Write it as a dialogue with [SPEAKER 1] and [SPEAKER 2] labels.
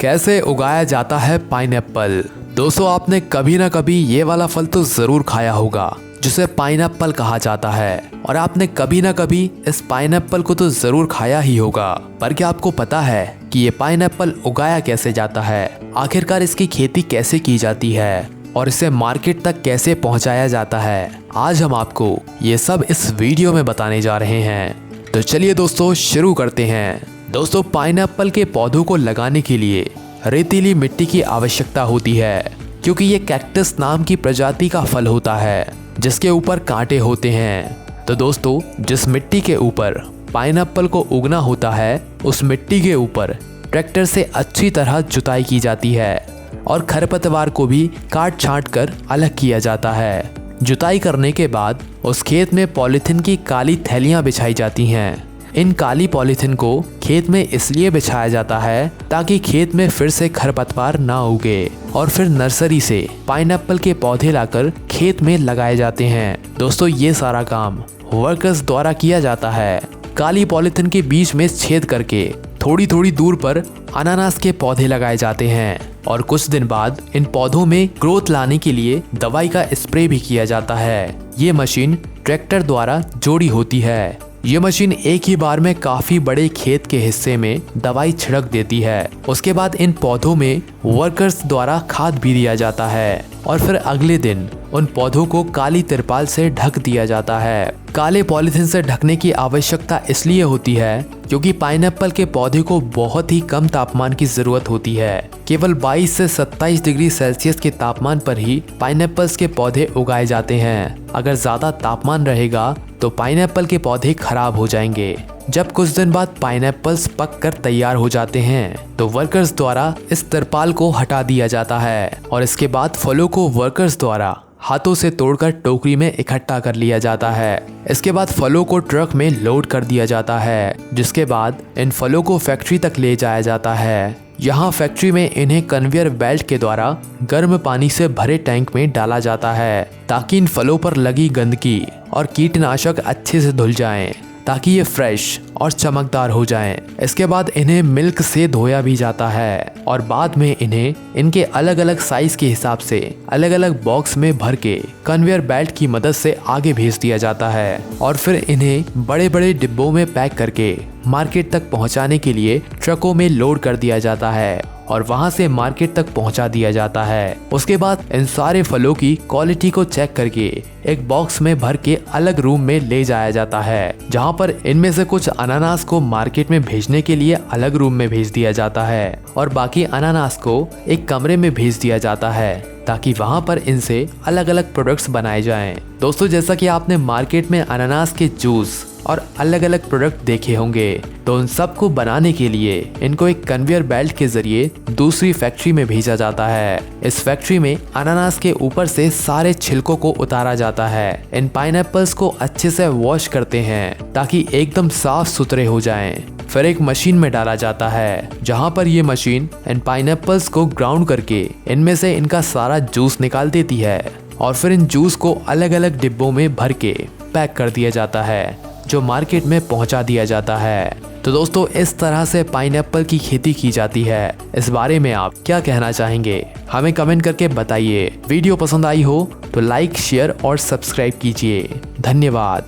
[SPEAKER 1] कैसे उगाया जाता है पाइनएप्पल। दोस्तों, आपने कभी ना कभी ये वाला फल तो जरूर खाया होगा जिसे पाइनएप्पल कहा जाता है, और आपने कभी ना कभी इस पाइनएप्पल को तो जरूर खाया ही होगा। पर क्या आपको पता है कि ये पाइनएप्पल उगाया कैसे जाता है, आखिरकार इसकी खेती कैसे की जाती है और इसे मार्केट तक कैसे पहुंचाया जाता है? आज हम आपको ये सब इस वीडियो में बताने जा रहे हैं। तो चलिए दोस्तों, शुरू करते हैं। दोस्तों, पाइनएप्पल के पौधों को लगाने के लिए रेतीली मिट्टी की आवश्यकता होती है, क्योंकि ये कैक्टस नाम की प्रजाति का फल होता है जिसके ऊपर कांटे होते हैं। तो दोस्तों, जिस मिट्टी के ऊपर पाइनएप्पल को उगना होता है, उस मिट्टी के ऊपर ट्रैक्टर से अच्छी तरह जुताई की जाती है और खरपतवार को भी काट छांट कर अलग किया जाता है। जुताई करने के बाद उस खेत में पॉलीथीन की काली थैलियां बिछाई जाती हैं। इन काली पॉलीथीन को खेत में इसलिए बिछाया जाता है ताकि खेत में फिर से खरपतवार ना उगे, और फिर नर्सरी से पाइनएप्पल के पौधे लाकर खेत में लगाए जाते हैं। दोस्तों, ये सारा काम वर्कर्स द्वारा किया जाता है। काली पॉलीथीन के बीच में छेद करके थोड़ी थोड़ी दूर पर अनानास के पौधे लगाए जाते हैं, और कुछ दिन बाद इन पौधों में ग्रोथ लाने के लिए दवाई का स्प्रे भी किया जाता है। ये मशीन ट्रैक्टर द्वारा जोड़ी होती है। ये मशीन एक ही बार में काफी बड़े खेत के हिस्से में दवाई छिड़क देती है। उसके बाद इन पौधों में वर्कर्स द्वारा खाद भी दिया जाता है, और फिर अगले दिन उन पौधों को काली तिरपाल से ढक दिया जाता है। काले पॉलीथीन से ढकने की आवश्यकता इसलिए होती है क्योंकि पाइनएप्पल के पौधे को बहुत ही कम तापमान की जरूरत होती है। केवल 22 से 27 डिग्री सेल्सियस के तापमान पर ही पाइनएप्पल्स के पौधे उगाए जाते हैं। अगर ज्यादा तापमान रहेगा तो पाइनएप्पल के पौधे खराब हो जाएंगे। जब कुछ दिन बाद पाइनएप्पल्स पक कर तैयार हो जाते हैं तो वर्कर्स द्वारा इस तिरपाल को हटा दिया जाता है, और इसके बाद फलों को वर्कर्स द्वारा हाथों से तोड़कर टोकरी में इकट्ठा कर लिया जाता है। इसके बाद फलों को ट्रक में लोड कर दिया जाता है, जिसके बाद इन फलों को फैक्ट्री तक ले जाया जाता है। यहाँ फैक्ट्री में इन्हें कन्वेयर बेल्ट के द्वारा गर्म पानी से भरे टैंक में डाला जाता है, ताकि इन फलों पर लगी गंदगी और कीटनाशक अच्छे से धुल जाएं, ताकि ये फ्रेश और चमकदार हो जाएं। इसके बाद इन्हें मिल्क से धोया भी जाता है, और बाद में इन्हें इनके अलग अलग साइज के हिसाब से अलग अलग बॉक्स में भर के कन्वेयर बेल्ट की मदद से आगे भेज दिया जाता है, और फिर इन्हें बड़े बड़े डिब्बों में पैक करके मार्केट तक पहुंचाने के लिए ट्रकों में लोड कर दिया जाता है, और वहां से मार्केट तक पहुंचा दिया जाता है। उसके बाद इन सारे फलों की क्वालिटी को चेक करके एक बॉक्स में भर के अलग रूम में ले जाया जाता है, जहां पर इनमें से कुछ अनानास को मार्केट में भेजने के लिए अलग रूम में भेज दिया जाता है, और बाकी अनानास को एक कमरे में भेज दिया जाता है, ताकि वहां पर इनसे अलग अलग प्रोडक्ट्स बनाए जाएं। दोस्तों, जैसा कि आपने मार्केट में अनानास के जूस और अलग अलग प्रोडक्ट देखे होंगे, तो उन सब को बनाने के लिए इनको एक कन्वेयर बेल्ट के जरिए दूसरी फैक्ट्री में भेजा जाता है। इस फैक्ट्री में अनानास के ऊपर से सारे छिलकों को उतारा जाता है। इन पाइनएप्पल्स को अच्छे से वॉश करते हैं ताकि एकदम साफ सुथरे हो जाएं। फिर एक मशीन में डाला जाता है, जहां पर ये मशीन इन पाइनएप्पल्स को ग्राउंड करके इनमें से इनका सारा जूस निकाल देती है, और फिर इन जूस को अलग अलग डिब्बों में भर के पैक कर दिया जाता है, जो मार्केट में पहुंचा दिया जाता है। तो दोस्तों, इस तरह से पाइनएप्पल की खेती की जाती है। इस बारे में आप क्या कहना चाहेंगे? हमें कमेंट करके बताइए। वीडियो पसंद आई हो तो लाइक, शेयर और सब्सक्राइब कीजिए। धन्यवाद।